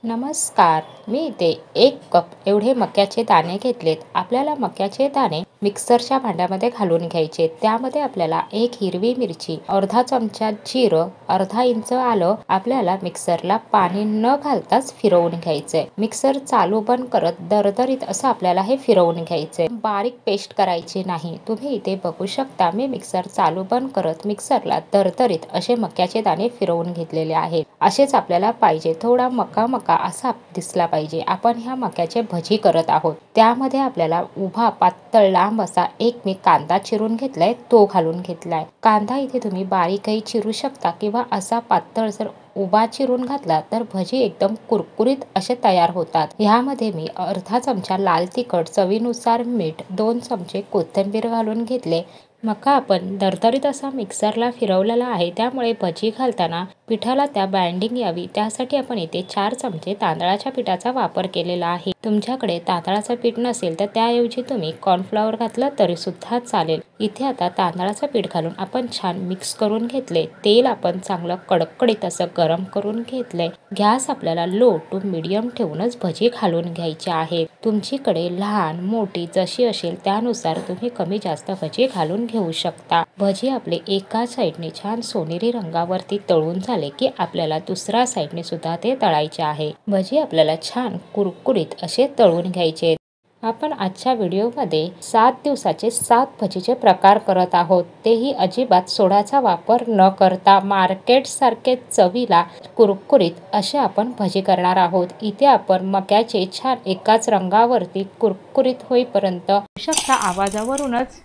नमस्कार. मी इथे 1 कप एवढे मक्याचे दाणे घेतलेत. आपल्याला मक्याचे दाणे मिक्सरच्या भांड्यामध्ये घालून घ्यायचे. त्यामध्ये आपल्याला 1 हिरवी मिरची, अर्धा चमचा जिरं, अर्धा इंच आलं आपल्याला मिक्सरला पाणी न घालताच फिरवून घ्यायचंय. मिक्सर चालू बंद करत दरदरीत असं आपल्याला हे फिरवून घ्यायचंय. बारीक पेस्ट करायची नाही. तुम्ही इथे बघू शकता मी मिक्सर चालू बंद करत मिक्सरला दरदरीत असे मक्याचे दाणे फिरवून घेतलेले आहेत. असेच आपल्याला पाहिजे. थोडा मका मका असा दिसला पाहिजे. आपण ह्या मक्याचे भजी करत आहोत. त्यामध्ये आपल्याला उभा पातळ लांब असा मी कांदा चिरून घेतलाय, तो घालून घेतलाय. कांदा इथे तुम्ही बारीकही चिरू शकता किंवा असा पातळ जर उभा चिरून घातला तर भजी एकदम कुरकुरीत असे तयार होतात. ह्यामध्ये मी अर्धा चमचा लाल तिखट, चवीनुसार मीठ, 2 चमचे कोथिंबीर घालून घेतले. मका आपण दरदरीत असा मिक्सरला फिरवलेला आहे, त्यामुळे भजी घालताना पिठाला त्या बाइंडिंग यावी त्यासाठी आपण इथे 4 चमचे तांदळाच्या पिठाचा वापर केलेला आहे. तुमच्याकडे तांदळाचं पीठ नसेल तर त्याऐवजी तुम्ही कॉर्नफ्लॉवर घातलं तरी सुद्धा चालेल. इथे आता तांदळाचं पीठ घालून आपण छान मिक्स करून घेतले. तेल आपण चांगलं कडकडीत असं गरम करून घेतलंय. गॅस आपल्याला लो टू मीडियम ठेवूनच भजी घालून घ्यायची आहे. तुमच्याकडे लहान मोठी जशी असेल त्यानुसार तुम्ही कमी जास्त भजी घालून घेऊ शकता. भजी आपले एका साईडने छान सोनेरी रंगावरती तळून झाले की आपल्याला दुसऱ्या साईडने सुद्धा ते तळायचे आहे. भजी आपल्याला छान कुरकुरीत असे तळून घ्यायचे. आपण आजच्या व्हिडिओमध्ये 7 दिवसाचे 7 भजीचे प्रकार करत आहोत. तेही अजिबात सोड्याचा वापर न करता मार्केट सारखे चवीला कुरकुरीत असे आपण भजी करणार आहोत. इथे आपण मक्याचे छान एकाच रंगावरती कुरकुरीत होईपर्यंत शकता आवाजावरूनच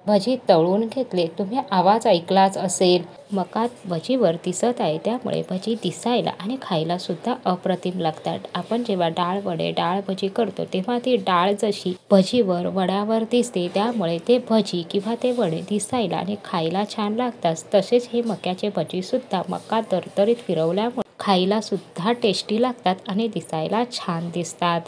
भजी तळून घेतले. तुम्ही आवाज ऐकलाच असेल. मका भजीवर दिसत आहे त्यामुळे भजी दिसायला आणि खायला सुद्धा अप्रतिम लागतात. आपण जेव्हा डाळ वडे डाळ भजी करतो तेव्हा ती डाळ जशी भजीवर वड्यावर दिसते त्यामुळे ते भजी किंवा ते वडे दिसायला आणि खायला छान लागतात. तसेच हे मक्याचे भजी सुद्धा मका दरदरीत फिरवल्यामुळे खायला सुद्धा टेस्टी लागतात आणि दिसायला छान दिसतात.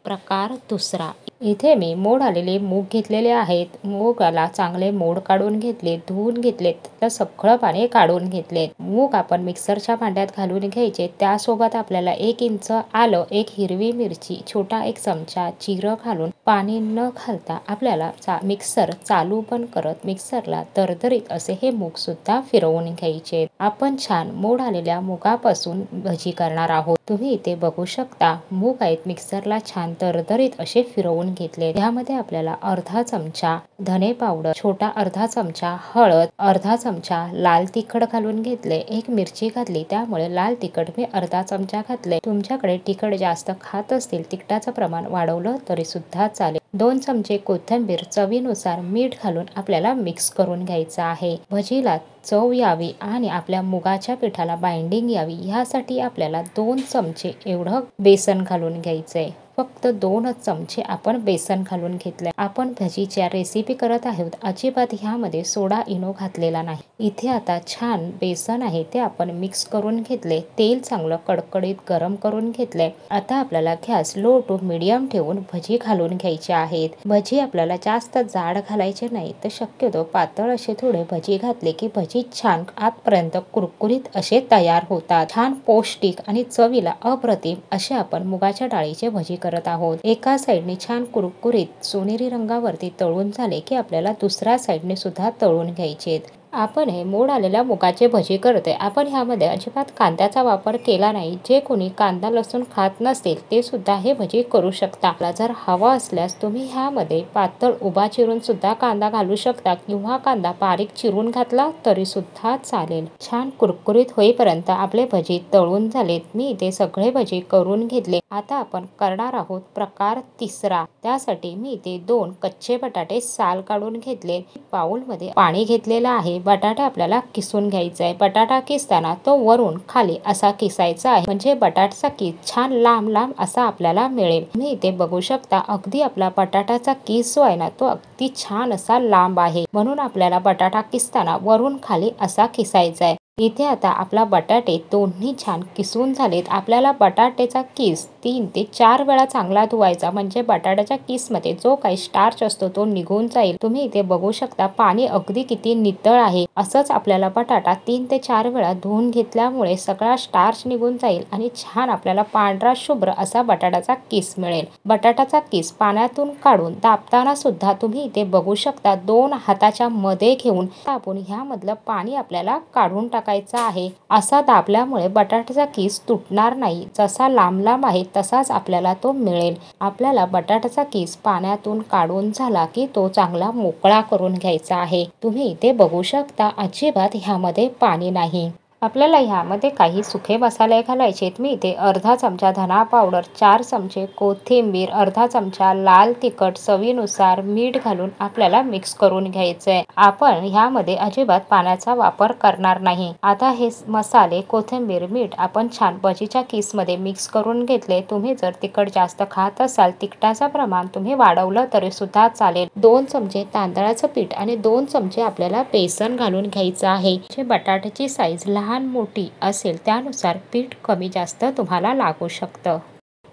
प्रकार दुसरा. इथे मी मोड आलेले मूग घेतलेले आहेत. मूगाला चांगले मोड काढून घेतले, धुवून घेतले, त्यातलं सगळं पाणी काढून घेतले. मूग आपण मिक्सरच्या भांड्यात घालून घ्यायचे. त्यासोबत आपल्याला 1 इंच आलं, 1 हिरवी मिरची, छोटा 1 चमचा जिरं घालून पाणी न घालता आपल्याला मिक्सर चालू बंद करत मिक्सरला दरदरीत असे हे मूग सुद्धा फिरवून घ्यायचे. आपण छान मोड आलेल्या मुगापासून भजी करणार आहोत. तुम्ही इथे बघू शकता मूग आहेत मिक्सरला छान दरदरीत असे फिरवून घेतले. यामध्ये आपल्याला अर्धा चमचा धने पावडर, छोटा अर्धा चमचा हळद, अर्धा चमचा लाल तिखट घालून घेतले. 1 मिरची घातली त्यामुळे लाल तिखट मी अर्धा चमचा घातले. तुमच्याकडे तिखट जास्त खात असतील तिखटाचं प्रमाण वाढवलं तरी सुद्धा चालेल. 2 चमचे कोथिंबीर, चवीनुसार मीठ घालून आपल्याला मिक्स करून घ्यायचं आहे. भजीला चव यावी आणि आपल्या मुगाच्या पिठाला बाइंडिंग यावी यासाठी आपल्याला 2 चमचे एवढं बेसन घालून घ्यायचंय. फक्त 2च चमचे आपण बेसन घालून घेतले. आपण भजीच्या रेसिपी करत आहोत, अजिबात ह्यामध्ये सोडा इनो घातलेला नाही. इथे आता छान बेसन आहे ते आपण मिक्स करून घेतले. तेल चांगलं कडकडीत गरम करून घेतले. आता आपल्याला गॅस लो टू मीडियम ठेवून भजी घालून घ्यायचे आहेत. भजी आपल्याला जास्त जाड घालायचे नाही तर शक्यतो पातळ असे थोडे भजी घातले की भजी छान आतपर्यंत कुरकुरीत असे तयार होतात. छान पौष्टिक आणि चवीला अप्रतिम असे आपण मुगाच्या डाळीचे भजी करत आहोत. एका साईडने छान कुरकुरीत सोनेरी रंगावरती तळून झाले की आपल्याला दुसऱ्या साईडने सुद्धा तळून घ्यायचे. आपण हे मोड आलेल्या मुगाचे भजी करतोय. आपण ह्यामध्ये अजिबात कांद्याचा वापर केला नाही. जे कोणी कांदा लसूण खात नसेल ते सुद्धा हे भजी करू शकता. जर हवा असल्यास तुम्ही ह्यामध्ये पातळ उभा चिरून सुद्धा कांदा घालू शकता किंवा कांदा बारीक चिरून घातला तरी सुद्धा चालेल. छान कुरकुरीत होईपर्यंत आपले भजी तळून झालेत. मी इथे सगळे भजी करून घेतले. आता आपण करणार आहोत प्रकार तिसरा. त्यासाठी मी इथे 2 कच्चे बटाटे साल काढून घेतले. बाउलमध्ये पाणी घेतलेलं आहे. बटाटा आपल्याला किसून घ्यायचा आहे. बटाटा किसताना तो वरून खाली असा किसायचा आहे म्हणजे बटाट्याचा किस छान लांब लांब असा आपल्याला मिळेल. तुम्ही इथे बघू शकता अगदी आपला बटाट्याचा किस जो आहे ना तो अगदी छान असा लांब आहे. म्हणून आपल्याला बटाटा किसताना वरून खाली असा किसायचा आहे. इथे आता आपला बटाटे दोन्ही छान किसून झालेत. आपल्याला बटाट्याचा किस 3 ते 4 वेळा चांगला धुवायचा, म्हणजे बटाट्याच्या किसमध्ये जो काही स्टार्च असतो तो निघून जाईल. तुम्ही इथे बघू शकता पाणी अगदी किती नितळ आहे. असंच आपल्याला बटाटा 3 ते 4 वेळा धुवून घेतल्यामुळे सगळा स्टार्च निघून जाईल आणि छान आपल्याला पांढरा शुभ्र असा बटाट्याचा किस मिळेल. बटाट्याचा किस पाण्यातून काढून दाबताना सुद्धा तुम्ही इथे बघू शकता 2 हाताच्या मध्ये घेऊन आपण ह्यामधलं पाणी आपल्याला काढून टाकायचं आहे. असा दाबल्यामुळे बटाट्याचा किस तुटणार नाही. जसा लांब लांब आहे तसाच आपल्याला तो मिळेल. आपल्याला बटाट्याचा किस पाण्यातून काढून झाला की तो चांगला मोकळा करून घ्यायचा आहे. तुम्ही इथे बघू शकता अजिबात ह्यामध्ये पाणी नाही. आपल्याला ह्यामध्ये काही सुखे मसाले घालायचे. मी इथे अर्धा चमचा धना पावडर, 4 चमचे कोथिंबीर, अर्धा चमचा लाल तिखट, चवीनुसार मीठ घालून आपल्याला मिक्स करून घ्यायचंय. आपण ह्यामध्ये अजिबात पाण्याचा वापर करणार नाही. आता हे मसाले, कोथिंबीर, मीठ आपण छान भजीच्या किसमध्ये मिक्स करून घेतले. तुम्ही जर तिखट जास्त खात असाल, तिखटाचं प्रमाण तुम्ही वाढवलं तरी सुद्धा चालेल. 2 चमचे तांदळाचं पीठ आणि 2 चमचे आपल्याला बेसन घालून घ्यायचं आहे. बटाट्याची साईज लहान मोठी असेल त्यानुसार पीठ कमी जास्त तुम्हाला लागू शकतं.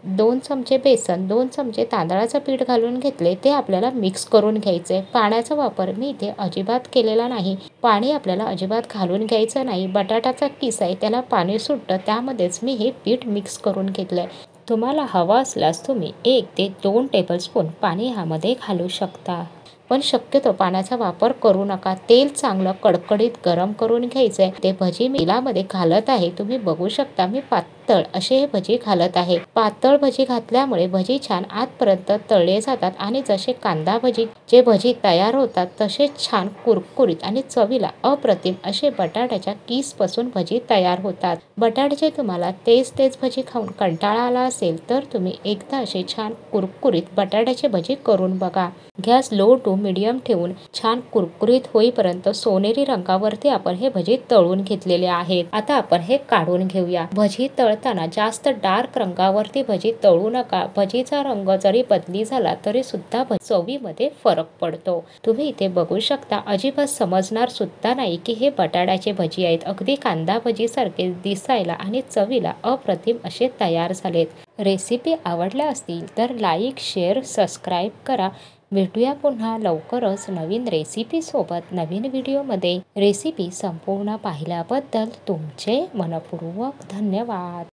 2 चमचे बेसन, 2 चमचे तांदळाचं पीठ घालून घेतले. ते आपल्याला मिक्स करून घ्यायचे. पाण्याचा वापर मी इथे अजिबात केलेला नाही. पाणी आपल्याला अजिबात घालून घ्यायचं नाही. बटाट्याचा किस आहे त्याला पाणी सुटतं, त्यामध्येच मी हे पीठ मिक्स करून घेतलंय. तुम्हाला हवं असल्यास तुम्ही 1 ते 2 टेबलस्पून पाणी ह्यामध्ये घालू शकता. पण शक्यतो पाण्याचा वापर करू नका. तेल चांगलं कडकडीत गरम करून घ्यायचंय. ते भजी मी तेलामध्ये घालत आहे. तुम्ही बघू शकता मी पातळ असे हे भजी घालत आहे. पातळ भजी घातल्यामुळे भजी छान आतपर्यंत तळले जातात आणि जसे कांदा भजी जे भजी तयार होतात तसेच छान कुरकुरीत आणि चवीला अप्रतिम असे बटाट्याच्या किस पासून भजी तयार होतात. बटाट्याचे तुम्हाला तेच भजी खाऊन कंटाळा आला असेल तर तुम्ही एकदा असे छान कुरकुरीत बटाट्याचे भजी करून बघा. गॅस लो टू मीडियम ठेवून छान कुरकुरीत होईपर्यंत सोनेरी रंगावरती आपण हे भजी तळून घेतलेले आहेत. आता आपण हे काढून घेऊया. भजी तळताना जास्त डार्क रंगावरती भजी तळू नका. भजीचा रंग जरी बदली झाला तरी सुद्धा चवीमध्ये फरक पडतो. तुम्ही इथे बघू शकता अजिबात समजणार सुद्धा नाही की हे बटाट्याचे भजी आहेत. अगदी कांदा भजी सारखे दिसायला आणि चवीला अप्रतिम असे तयार झालेत. रेसिपी आवडल्या असतील तर लाईक, शेअर, सबस्क्राईब करा. भेटूया पुन्हा लवकरच नवीन रेसिपी सोबत नवीन व्हिडिओमध्ये. रेसिपी संपूर्ण पाहिल्याबद्दल तुमचे मनपूर्वक धन्यवाद.